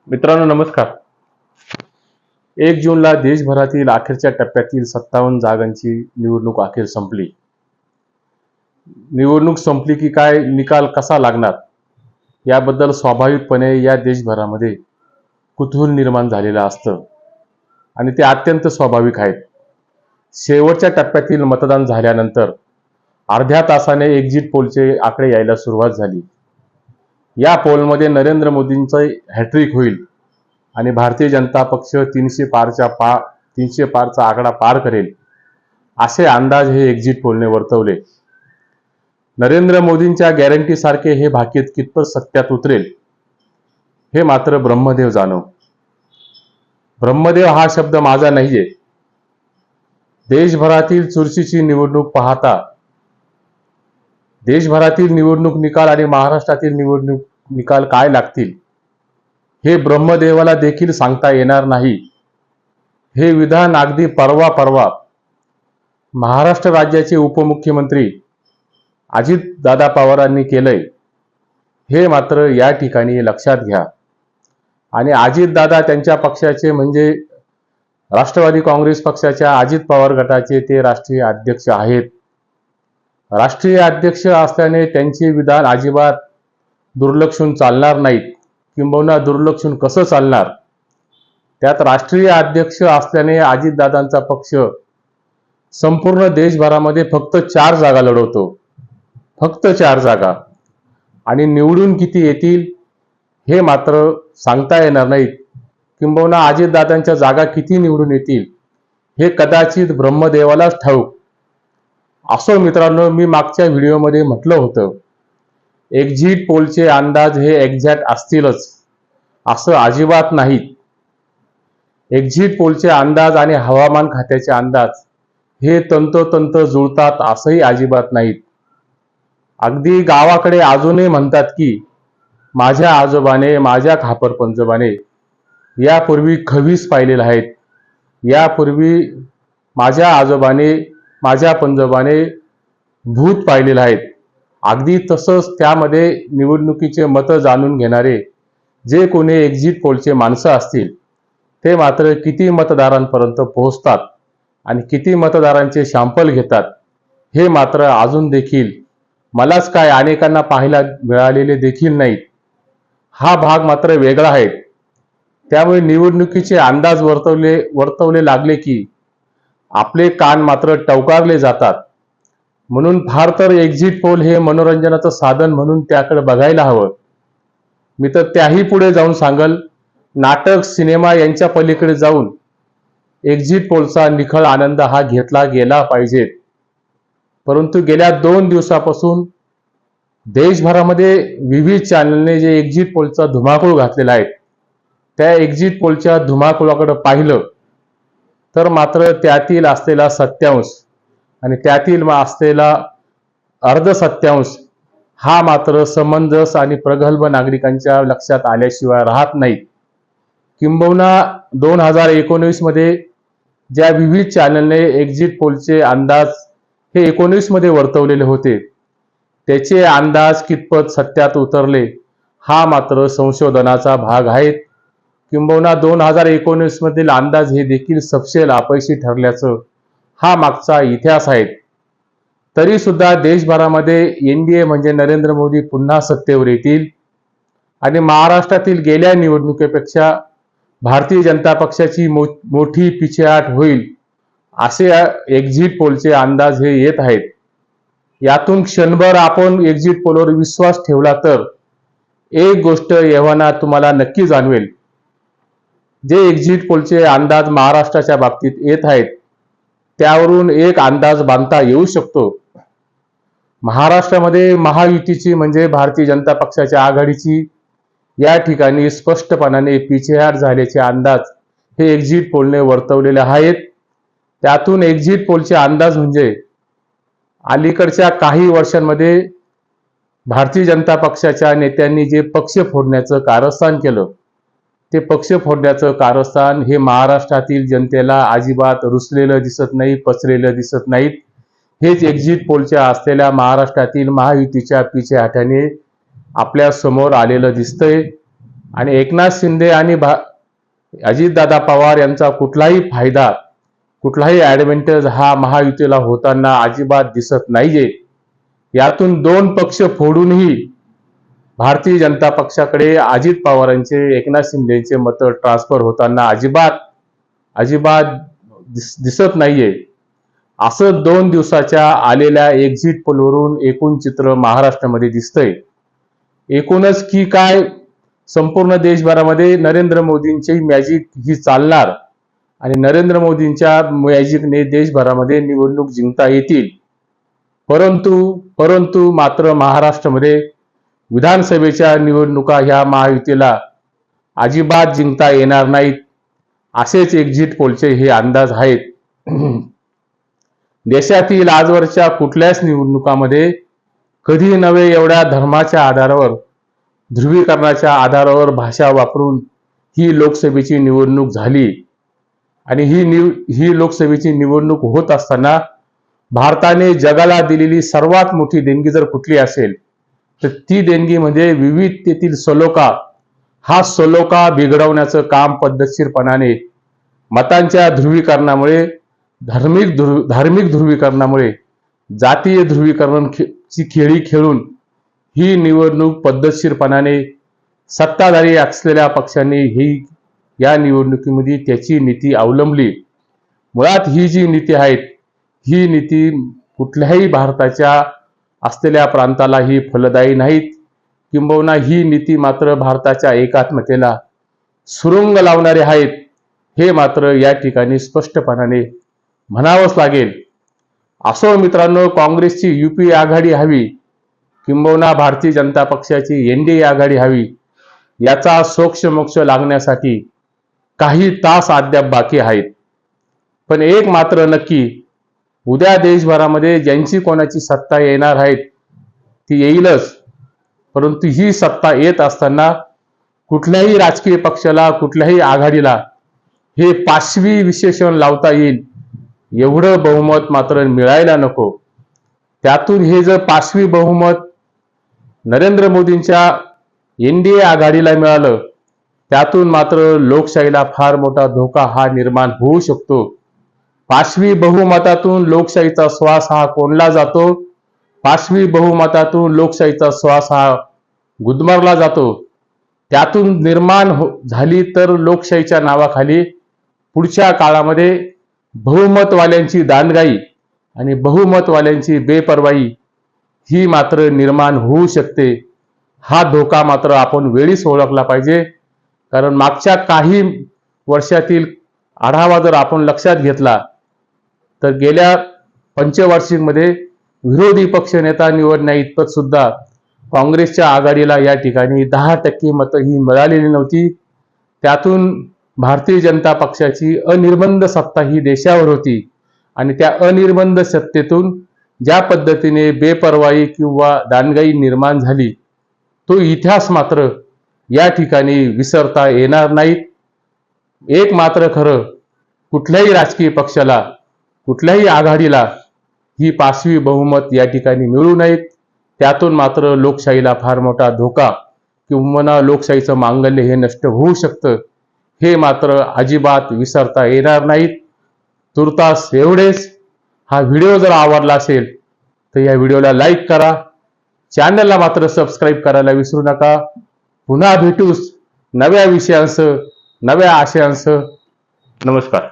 मित्रांनो नमस्कार. 1 जूनला देशभरातील अखेरच्या टप्प्यातील 57 जागांची निवडणूक अखेर संपली. निवडणूक संपली की काय, निकाल कसा लागणार याबद्दल स्वाभाविकपणे या देशभरामध्ये कुतूहल निर्माण झालेलं असतं आणि ते अत्यंत स्वाभाविक आहेत. शेवटच्या टप्प्यातील मतदान झाल्यानंतर अर्ध्या तासाने एक्झिट पोलचे आकडे यायला सुरुवात झाली. या पोलमध्ये नरेंद्र मोदींचं हॅट्रिक होईल आणि भारतीय जनता पक्ष 300 पारचा आकडा पार करेल असे अंदाज हे एक्झिट पोलने वर्तवले. नरेंद्र मोदींच्या गॅरंटी सारखे हे भाकीत कितपत सत्यात उतरेल हे मात्र ब्रह्मदेव जाणो. ब्रह्मदेव हा शब्द माझा नाहीये. देशभरातील चुरशीची निवडणूक पाहता देशभरातील निवडणूक निकाल आणि महाराष्ट्रातील निवडणूक निकाल काय लागतील हे ब्रह्मदेवाला देखील सांगता येणार नाही. हे विधान अगदी परवा महाराष्ट्र राज्याचे उपमुख्यमंत्री अजितदादा पवारांनी केलंय हे मात्र या ठिकाणी लक्षात घ्या. आणि अजितदादा त्यांच्या पक्षाचे म्हणजे राष्ट्रवादी काँग्रेस पक्षाच्या अजित पवार गटाचे ते राष्ट्रीय अध्यक्ष आहेत. राष्ट्रीय अध्यक्ष असल्याने त्यांचे विधान अजिबात दुर्लक्षून चालणार नाहीत. किंबहुना दुर्लक्षून कसं चालणार. त्यात राष्ट्रीय अध्यक्ष असल्याने अजितदादांचा पक्ष संपूर्ण देशभरामध्ये फक्त 4 जागा लढवतो. फक्त 4 जागा. आणि निवडून किती येतील हे मात्र सांगता येणार नाहीत. किंबहुना अजितदादांच्या जागा किती निवडून येतील हे कदाचित ब्रह्मदेवालाच ठाऊक. असो मित्रांनो, मी मागच्या व्हिडिओमध्ये म्हटलं होतं एक्झिट पोलचे अंदाज हे एक्झॅक्ट असतीलच असं अजिबात नाहीत. एक्झिट पोलचे अंदाज आणि हवामान खात्याचे अंदाज हे तंतोतंत जुळतात असंही अजिबात नाहीत. अगदी गावाकडे अजूनही म्हणतात की माझ्या आजोबाने माझ्या खापर पंजोबाने यापूर्वी खवीस पाहिलेले आहेत. यापूर्वी माझ्या आजोबाने माझ्या पंजोबाने भूत पाहिलेले आहेत. अगदी तसंच त्यामध्ये निवडणुकीचे मतं जाणून घेणारे जे कोणी एक्झिट पोलचे माणसं असतील ते मात्र किती मतदारांपर्यंत पोहोचतात आणि किती मतदारांचे सॅम्पल घेतात हे मात्र अजून देखील मलाच काय अनेकांना पाहायला मिळालेले देखील नाहीत. हा भाग मात्र वेगळा आहे. त्यामुळे निवडणुकीचे अंदाज वर्तवले लागले की आपले कान मात्र टवकारले जातात. म्हणून फार तर एक्झिट पोल हे मनोरंजनाचं साधन म्हणून त्याकडे बघायला हवं. मी तर त्याही पुढे जाऊन सांगल, नाटक सिनेमा यांच्या पलीकडे जाऊन एक्झिट पोलचा निखळ आनंद हा घेतला गेला पाहिजे. परंतु गेल्या 2 दिवसापासून देशभरामध्ये विविध चॅनलने जे एक्झिट पोलचा धुमाकूळ घातलेला आहे त्या एक्झिट पोलच्या धुमाकूळाकडे पाहिलं तर मात्र त्यातील असलेला सत्यांश आणि त्यातील असलेला अर्धसत्यांश हा मात्र समंजस आणि प्रगल्भ नागरिकांच्या लक्षात आल्याशिवाय राहत नाहीत. किंबहुना 2019 मध्ये ज्या विविध चॅनलने एक्झिट पोलचे अंदाज हे 19 मध्ये वर्तवलेले होते त्याचे अंदाज कितपत सत्यात उतरले हा मात्र संशोधनाचा भाग आहे. किंबहुना 2019 मधील अंदाज हे देखील सपशेल अपयशी ठरल्याचं हा मागचा इतिहास आहे. तरी सुद्धा देशभरामध्ये एनडीए म्हणजे नरेंद्र मोदी पुन्हा सत्तेवर येतील आणि महाराष्ट्रातील गेल्या निवडणुकीपेक्षा भारतीय जनता पक्षाची मोठी पिछेहाट होईल असे एक्झिट पोलचे अंदाज हे येत आहेत. यातून क्षणभर आपण एक्झिट पोलवर विश्वास ठेवला तर एक गोष्ट एव्हाना तुम्हाला नक्की जाणवेल. जे एक्झिट पोलचे अंदाज महाराष्ट्राच्या बाबतीत येत आहेत त्यावरून एक अंदाज बांधता येऊ शकतो. महाराष्ट्रामध्ये महायुतीची म्हणजे भारतीय जनता पक्षाच्या आघाडीची या ठिकाणी स्पष्टपणाने पिछेहाट झाल्याचे अंदाज हे एक्झिट पोलने वर्तवलेले आहेत. त्यातून एक्झिट पोलचे अंदाज म्हणजे अलीकडच्या काही वर्षांमध्ये भारतीय जनता पक्षाच्या नेत्यांनी जे पक्ष फोडण्याचं कारस्थान केलं ते पक्ष फोडण्याचं कारस्थान हे महाराष्ट्रातील जनतेला अजिबात रुसलेलं दिसत नाही, पचलेलं दिसत नाहीत. हेच एक्झिट पोलच्या असलेल्या महाराष्ट्रातील महायुतीच्या पिछेहाटाने आपल्या समोर आलेलं दिसतंय. आणि एकनाथ शिंदे आणि अजितदादा पवार यांचा कुठलाही फायदा, कुठलाही ऍडव्हान्टेज हा महायुतीला होताना अजिबात दिसत नाहीये. यातून दोन पक्ष फोडूनही भारतीय जनता पक्षाकडे अजित पवारांचे, एकनाथ शिंदेचे मत ट्रान्सफर होताना अजिबात दिसत नाहीये. असं 2 दिवसाच्या आलेल्या एक्झिट पोलवरून एकूण चित्र महाराष्ट्रामध्ये दिसतंय. एकूणच की काय संपूर्ण देशभरामध्ये नरेंद्र मोदींची मॅजिक ही चालणार आणि नरेंद्र मोदींच्या मॅजिकने देशभरामध्ये निवडणूक जिंकता येतील. परंतु मात्र महाराष्ट्रामध्ये विधानसभेच्या निवडणुका ह्या महायुतीला अजिबात जिंकता येणार नाहीत, असेच एक्झिट पोलचे हे अंदाज आहेत. देशातील आजवरच्या कुठल्याच निवडणुकामध्ये कधी नव्हे एवढ्या धर्माच्या आधारावर, ध्रुवीकरणाच्या आधारावर भाषा वापरून ही लोकसभेची निवडणूक झाली. आणि ही लोकसभेची निवडणूक होत असताना भारताने जगाला दिलेली सर्वात मोठी देणगी जर कुठली असेल तर ती देणगी म्हणजे विविधतेतील सलोखा. हा सलोखा बिघडवण्याचं काम पद्धतशीरपणाने मतांच्या ध्रुवीकरणामुळे, धार्मिक ध्रुवीकरणामुळे, जातीय ध्रुवीकरणाची खेळी खेळून ही निवडणूक पद्धतशीरपणाने सत्ताधारी असलेल्या पक्षांनी या निवडणुकीमध्ये त्याची नीती अवलंबली. मुळात ही जी नीती आहे ही नीती कुठल्याही भारताच्या असलेल्या प्रांताला ही फलदायी नाहीत. किंबहुना ही नीती मात्र भारताच्या एकात्मतेला सुरुंग लावणारे आहेत, हे मात्र या ठिकाणी स्पष्टपणाने म्हणावंच लागेल. असो मित्रांनो, काँग्रेसची युपी आघाडी हवी किंबहुना भारतीय जनता पक्षाची एनडीए आघाडी हवी, याचा सोक्षमोक्ष लागण्यासाठी काही तास अद्याप बाकी आहेत. पण एक मात्र नक्की, उद्या देशभरामध्ये ज्यांची कोणाची सत्ता येणार आहेत ती येईलच. परंतु ही सत्ता येत असताना कुठल्याही राजकीय पक्षाला, कुठल्याही आघाडीला हे पाशवी विशेषण लावता येईल एवढं बहुमत मात्र मिळायला नको. त्यातून हे जर पाशवी बहुमत नरेंद्र मोदींच्या एनडीए आघाडीला मिळालं, त्यातून मात्र लोकशाहीला फार मोठा धोका हा निर्माण होऊ शकतो. पाशवी बहुमतातून लोकशाहीचा श्वास हा कोंडला जातो. पाशवी बहुमतातून लोकशाहीचा श्वास हा गुदमरला जातो. त्यातून निर्माण झाली तर लोकशाहीच्या नावाखाली पुढच्या काळामध्ये बहुमतवाल्यांची दांडगाई आणि बहुमतवाल्यांची बेपर्वाई ही मात्र निर्माण होऊ शकते. हा धोका मात्र आपण वेळीच ओळखला पाहिजे. कारण मागच्या काही वर्षातील आढावा जर आपण लक्षात घेतला तर गेल्या पंचवार्षिकमध्ये विरोधी पक्षनेता निवडण्या इतपत सुद्धा काँग्रेसच्या आघाडीला या ठिकाणी 10% मतं ही मिळालेली नव्हती. त्यातून भारतीय जनता पक्षाची अनिर्बंध सत्ता ही देशावर होती आणि त्या अनिर्बंध सत्तेतून ज्या पद्धतीने बेपर्वाई किंवा दांडगाई निर्माण झाली तो इतिहास मात्र या ठिकाणी विसरता येणार नाहीत. एक मात्र खरं, कुठल्याही राजकीय पक्षाला, कुठल्याही आघाडीला ही पाशवी बहुमत या ठिकाणी मिळू नयेत. त्यातून मात्र लोकशाहीला फार मोठा धोका किंवा लोकशाहीचं मांगल्य हे नष्ट होऊ शकतं, हे मात्र अजिबात विसरता येणार नाहीत. तुर्तास एवढेच. हा व्हिडिओ जर आवडला असेल तर या व्हिडिओला लाईक करा, चॅनलला मात्र सबस्क्राईब करायला विसरू नका. पुन्हा भेटूच नव्या विषयांसह, नव्या आशयांसह. नमस्कार.